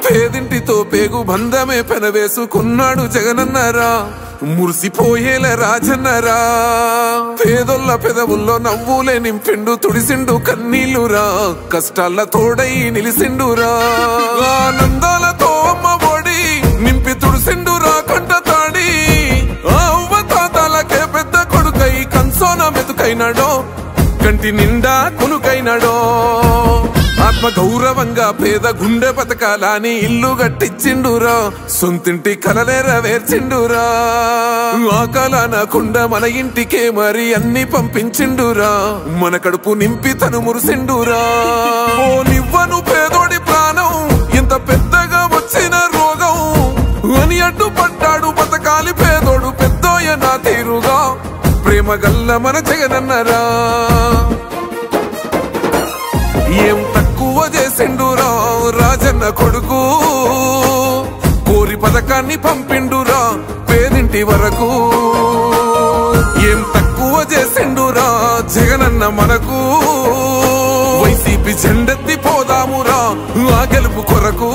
పేదింటితో పేగు బంధమే పెనవేసుకున్నాడు జగనన్నరా, మురిసిపోయేల రాజన్నరా. పేదొల్ల పెదవుల్లో నవ్వులే నింపిండు, తుడిసిండు కన్నీళ్లురా, కష్టాల తోడై నిలిసిండురా. ఆనందాలతో అమ్మ ఒడి నింపి తుడిసిండురా కంట తాడి. అవ్వ తాతలకే పెద్ద కొడుకై కంసోన మెతుకైనాడో, కంటి నిండా కొనుకైనాడో. ఆత్మ గౌరవంగా పేద గుండె బతకాలని ఇల్లు గట్టించిండురా, సొంతింటి కలనేరవేర్చిండురా. ఆ కలనకుండా మన ఇంటికే మరి అన్ని పంపించిండురా, మన కడుపు నింపి తను మురిసిండురా. ఓ నివ్వను పేదోడి ప్రాణం, ఇంత పెద్దగా వచ్చిన రోగం అని అడ్డుపడ్డాడు బతకాలి పేదోడు పెద్దోయ నా తీరుగా. ప్రేమ గల్ల మన జగనన్నరా, ఏం తక్కువ చేసిండురా రాజన్న కొడుకు. కోరి పథకాన్ని పంపిండురా పేదింటి వరకు. ఏం తక్కువ చేసిండురా జగనన్న మనకు. వైసీపీ జెండెత్తి పోదామురా ఆ గెలుపు కొరకు.